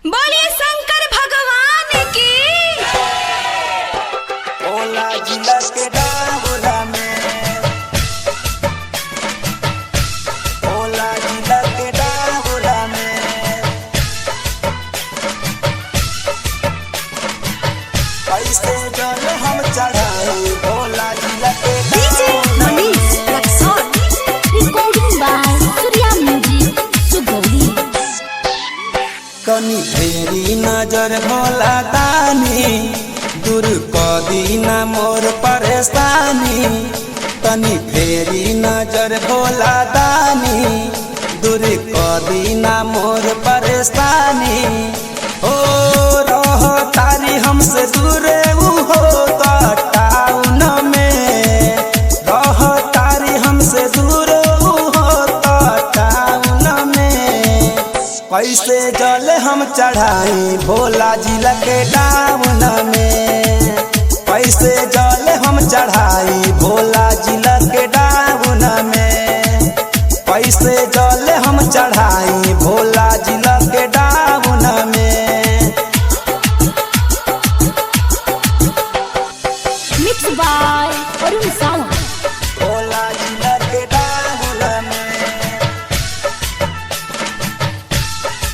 बोलिए शंकर भगवान की। ओला जिला के डाबोला में, ओला जिला के डाबोला में, कैसे जल हम चढ़ाए ओला जिला के डाबोला में। Recording by Surya Music, Sugawli. कनी फेरी नजर भोला दानी, दूर कदी ना मोर परेशानी। कनी फेरी नजर भोला दानी, दूर कदी ना मोर परेशानी। ओ रहो तारी हमसे दूर हो तो टाउन में, रहो तारी हमसे दूर हो तो टाउन में। कैसे जल हम चढ़ाई भोला जिला के डाउन में, कैसे जल हम चढ़ाई भोला जिला के डाउन में, कैसे जल हम चढ़ाई भोला जिला के डाउन में। Mixed by Arun Sound. Bhola जिला के डाउन में,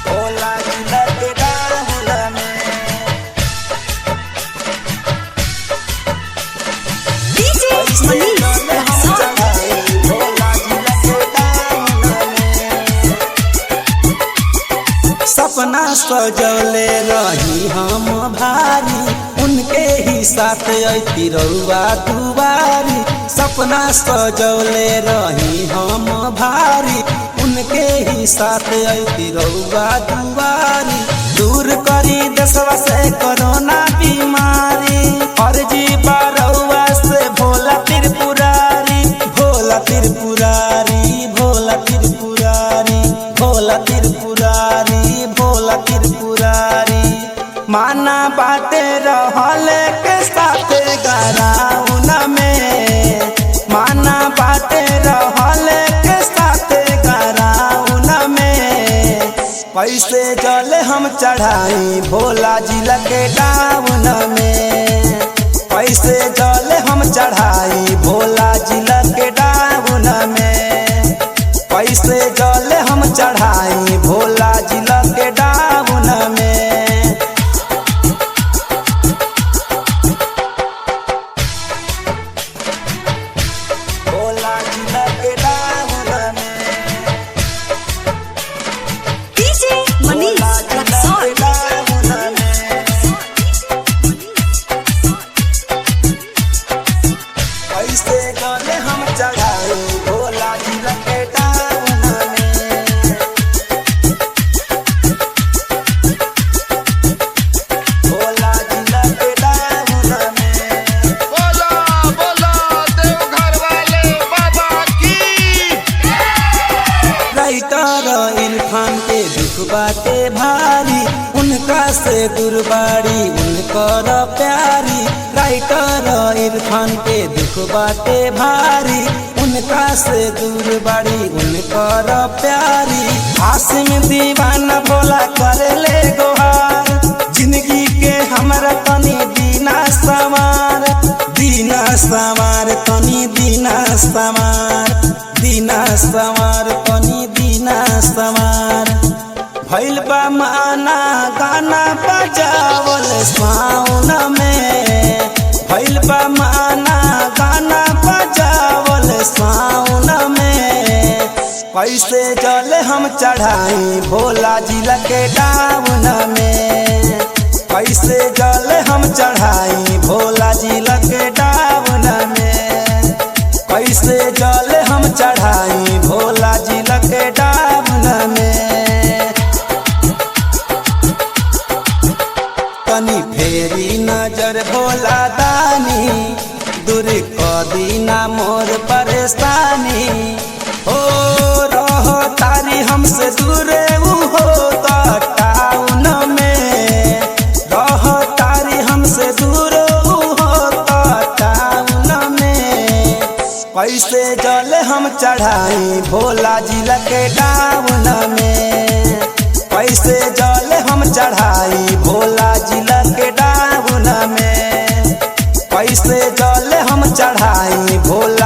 भोला जिला के डाउन में, डीजे मनीष सपना सजौले रही हम भारी, उनके ही साथ अती रउआ दुआरी। सपना सजौले रही हम भारी, उनके ही साथ अती रउआ दुआरी। दूर करी देशवा से कोरोना बीमारी, अर्जी बारउआ से भोला त्रिपुरारी, भोला त्रिपुरारी, भोला त्रिपुरारी, भोला त्रिपुरारी, भोला त्रिपुरारी। माना बाटे रहल के साथ गराउन में, माना बाटे रहल के साथ गराउन में। कैसे जल हम चढ़ाई भोला जिला के डाउन में, कैसे जल हम चढ़ाई भोला जिला के डाउन में, कैसे जल हम चढ़ाई भोला जिला के डाउन में। भोला जिला के डाउन में, डीजे मनीष रक्सौल। कैसे गले हम चढ़ाए भोला जिला के डाउन में, भोला जिला के डाउन में। बोला बोला देवघर वाले बाबा की। राइटर इरफान के दुख बाटे भारी, उनका से दुर्बारी उनकर प्यारी। राइटर इरफान के दुख बाटे भारी, उनका से दुर्बारी उनकर प्यारी। आसिम दीवाना भोला करे ले गोहार, जिंदगी के हमरा तनी दीना सवार, दीना सवार तनी दीना सवार, दीना सवार तनी दीना सवार। भइल बा माना गाना बजावल साउन में, भइल बा माना गाना बजावल साउन में। कैसे जल हम चढ़ाई भोला जिला के डाउन में, कैसे जल हम चढ़ाई भोला जिला के डाउन में, कैसे जल हम चढ़ाई भोला जिला के डाउन में। तनी फेरी नजर भोला दानी, दूर कदी ना मोर परेशानी। ओ रहो तारी हमसे दूर हो तो टाउन में, रहो तारी हमसे दूर हो तो टाउन में। कैसे जल हम चढ़ाई भोला जिला के डाउन में, कैसे जल हम चढ़ाई भोला जिला के डाउन में, कैसे जल हम चढ़ाई भोला